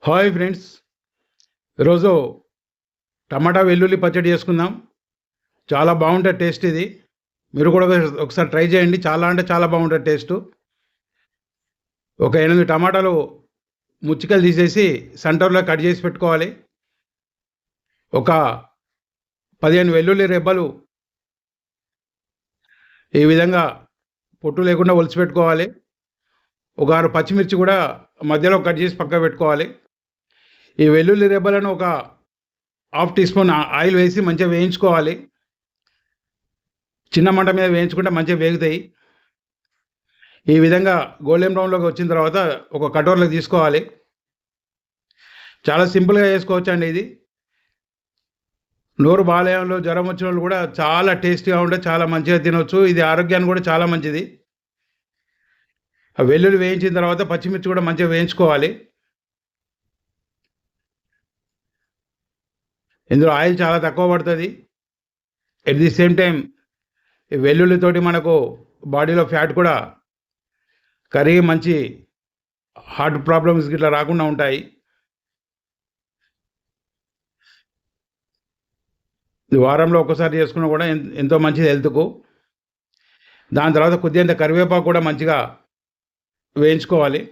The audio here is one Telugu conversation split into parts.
హాయ్ ఫ్రెండ్స్, ఈరోజు టమాటా వెల్లుల్లి పచ్చడి చేసుకుందాం. చాలా బాగుంటుంది టేస్ట్ ఇది. మీరు కూడా ఒకసారి ట్రై చేయండి. చాలా అంటే చాలా బాగుంటుంది టేస్టు. ఒక 8 టమాటాలు ముచ్చికలు తీసేసి సెంటర్లో కట్ చేసి పెట్టుకోవాలి. ఒక 15 వెల్లుల్లి రెబ్బలు ఈ విధంగా పొట్టు లేకుండా ఒలిచి పెట్టుకోవాలి. ఒక 6 పచ్చిమిర్చి కూడా మధ్యలో కట్ చేసి పక్కకు పెట్టుకోవాలి. ఈ వెల్లుల్లి రెబ్బలను ఒక హాఫ్ టీ స్పూన్ ఆయిల్ వేసి మంచిగా వేయించుకోవాలి. చిన్న మంట మీద వేయించుకుంటే మంచిగా వేగుతాయి. ఈ విధంగా గోల్డెన్ బ్రౌన్లోకి వచ్చిన తర్వాత ఒక కటోరలోకి తీసుకోవాలి. చాలా సింపుల్గా చేసుకోవచ్చండి ఇది. నోరు బాగాలేనోళ్ళు, జ్వరం వచ్చిన వాళ్ళు కూడా చాలా టేస్టీగా ఉంటే చాలా మంచిగా తినవచ్చు. ఇది ఆరోగ్యానికి కూడా చాలా మంచిది. ఆ వెల్లుల్లి వేయించిన తర్వాత పచ్చిమిర్చి కూడా మంచిగా వేయించుకోవాలి. ఇందులో ఆయిల్ చాలా తక్కువ పడుతుంది. ఎట్ ది సేమ్ టైం ఈ వెల్లుల్లితోటి మనకు బాడీలో ఫ్యాట్ కూడా కరిగి మంచి హార్ట్ ప్రాబ్లమ్స్ ఇట్లా రాకుండా ఉంటాయి. ఇది వారంలో ఒక్కసారి చేసుకున్నా కూడా ఎంతో మంచిది హెల్త్కు. దాని తర్వాత కొద్దిగంత కరివేపాకు కూడా మంచిగా వేయించుకోవాలి.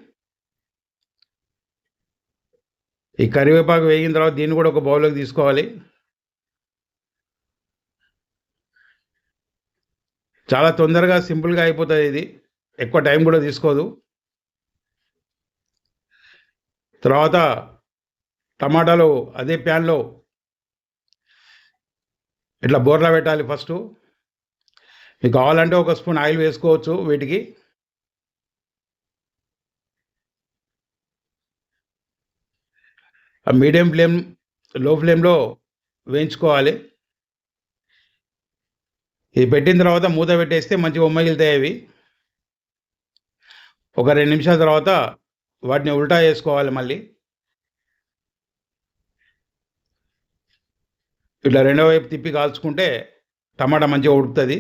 ఈ కరివేపాకు వేగిన తర్వాత దీన్ని కూడా ఒక బౌల్లోకి తీసుకోవాలి. చాలా తొందరగా సింపుల్గా అయిపోతుంది ఇది. ఎక్కువ టైం కూడా తీసుకోదు. తర్వాత టమాటాలు అదే ప్యాన్లో ఇట్లా బోర్లా పెట్టాలి. ఫస్ట్ మీకు కావాలంటే ఒక స్పూన్ ఆయిల్ వేసుకోవచ్చు. వీటికి మీడియం ఫ్లేమ్, లో ఫ్లేమ్లో వేయించుకోవాలి. ఇది పెట్టిన తర్వాత మూత పెట్టేస్తే మంచిగా ఉమ్మగిలుతాయి అవి. ఒక 2 నిమిషాల తర్వాత వాటిని ఉల్టా వేసుకోవాలి. మళ్ళీ ఇట్లా రెండో వైపు తిప్పి కాల్చుకుంటే టమాటా మంచిగా ఉడుకుతుంది.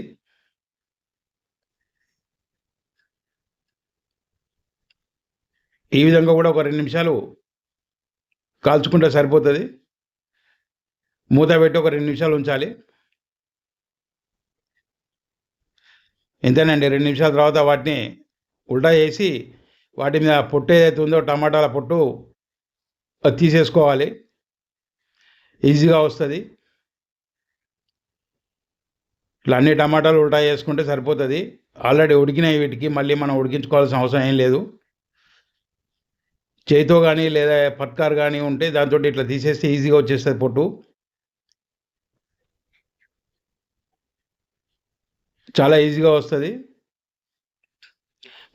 ఈ విధంగా కూడా ఒక 2 నిమిషాలు కాల్చుకుంటే సరిపోతుంది. మూత పెట్టి ఒక 2 నిమిషాలు ఉంచాలి. ఇంతేనండి. 2 నిమిషాల తర్వాత వాటిని ఉల్టా చేసి వాటి మీద పొట్టు ఏదైతే ఉందో టమాటాల పొట్టు అది తీసేసుకోవాలి. ఈజీగా వస్తుంది. ఇట్లా అన్ని టమాటాలు ఉల్టా చేసుకుంటే సరిపోతుంది. ఆల్రెడీ ఉడికినాయి. వీటికి మళ్ళీ మనం ఉడికించుకోవాల్సిన అవసరం ఏం లేదు. చేతితో కానీ లేదా పట్కారు కానీ ఉంటే దాంతో ఇట్లా తీసేస్తే ఈజీగా వచ్చేస్తుంది పొట్టు. చాలా ఈజీగా వస్తుంది.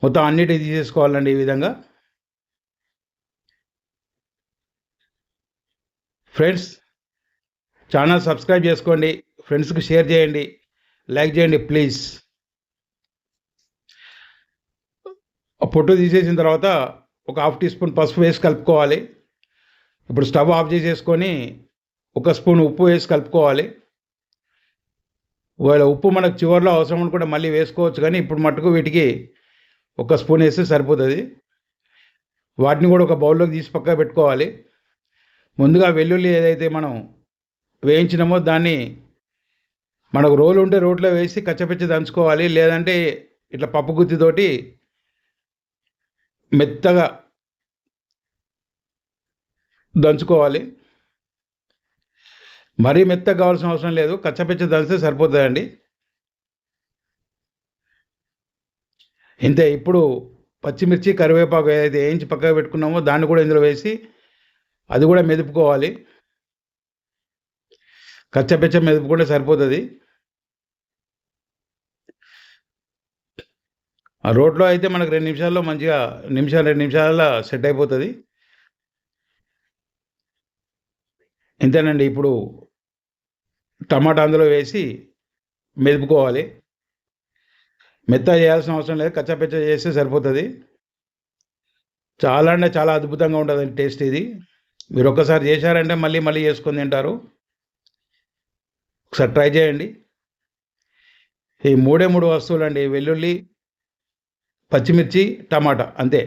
మొత్తం అన్నిటి తీసేసుకోవాలండి ఈ విధంగా. ఫ్రెండ్స్, ఛానల్ సబ్స్క్రైబ్ చేసుకోండి, ఫ్రెండ్స్కి షేర్ చేయండి, లైక్ చేయండి ప్లీజ్. పొట్టు తీసేసిన తర్వాత ఒక హాఫ్ టీ స్పూన్ పసుపు వేసి కలుపుకోవాలి. ఇప్పుడు స్టవ్ ఆఫ్ చేసేసుకొని ఒక స్పూన్ ఉప్పు వేసి కలుపుకోవాలి. ఒకవేళ ఉప్పు మనకు చివరిలో అవసరం అనుకుంటే మళ్ళీ వేసుకోవచ్చు, కానీ ఇప్పుడు మట్టుకు వీటికి ఒక స్పూన్ వేస్తే సరిపోతుంది. వాటిని కూడా ఒక బౌల్లోకి తీసి పక్కన పెట్టుకోవాలి. ముందుగా వెల్లుల్లి ఏదైతే మనం వేయించినామో దాన్ని మనకు రోలు ఉంటే రోట్లో వేసి కచ్చపిచ్చి దంచుకోవాలి. లేదంటే ఇట్లా పప్పు గుత్తితోటి మెత్తగా దంచుకోవాలి. మరీ మెత్తగా కావాల్సిన అవసరం లేదు, కచ్చపిచ్చి దంచితే సరిపోతుందండి. ఇంతే. ఇప్పుడు పచ్చిమిర్చి, కరివేపాకు ఏదైతే వేయించి పక్కకు పెట్టుకున్నామో దాన్ని కూడా ఇందులో వేసి అది కూడా మెదుపుకోవాలి. కచ్చపిచ్చ మెదుపుకుంటే సరిపోతుంది. ఆ రోట్లో అయితే మనకు 2 నిమిషాల్లో మంచిగా 2 నిమిషాలలో సెట్ అయిపోతుంది. ఇంతేనండి. ఇప్పుడు టమాటా అందులో వేసి మెదుపుకోవాలి. మెత్తగా చేయాల్సిన అవసరం లేదు, కచ్చాపిచ్చ చేస్తే సరిపోతుంది. చాలా అంటే చాలా అద్భుతంగా ఉంటుందండి టేస్ట్ ఇది. మీరు ఒక్కసారి చేశారంటే మళ్ళీ మళ్ళీ చేసుకొని తింటారు. ఒకసారి ట్రై చేయండి. ఈ 3 వస్తువులండి: వెల్లుల్లి, పచ్చిమిర్చి, టమాటా, అంతే.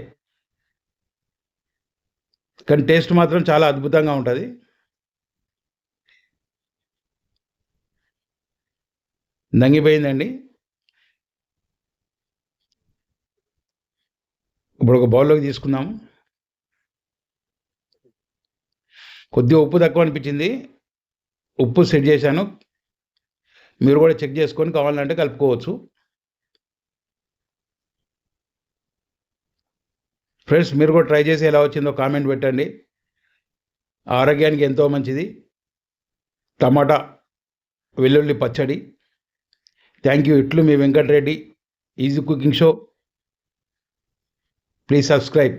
కానీ టేస్ట్ మాత్రం చాలా అద్భుతంగా ఉంటుంది. నంగిపోయిందండి. ఇప్పుడు ఒక బౌల్లోకి తీసుకుందాం. కొద్దిగా ఉప్పు తక్కువ అనిపించింది, ఉప్పు సెట్ చేశాను. మీరు కూడా చెక్ చేసుకొని కావాలంటే కలుపుకోవచ్చు. ఫ్రెండ్స్, మీరు కూడా ట్రై చేసి ఎలా వచ్చిందో కామెంట్ పెట్టండి. ఆరోగ్యానికి ఎంతో మంచిది టమాటా వెల్లుల్లి పచ్చడి. Thank you. ఇట్లు మీ Venkatareddy, easy cooking show. Please subscribe.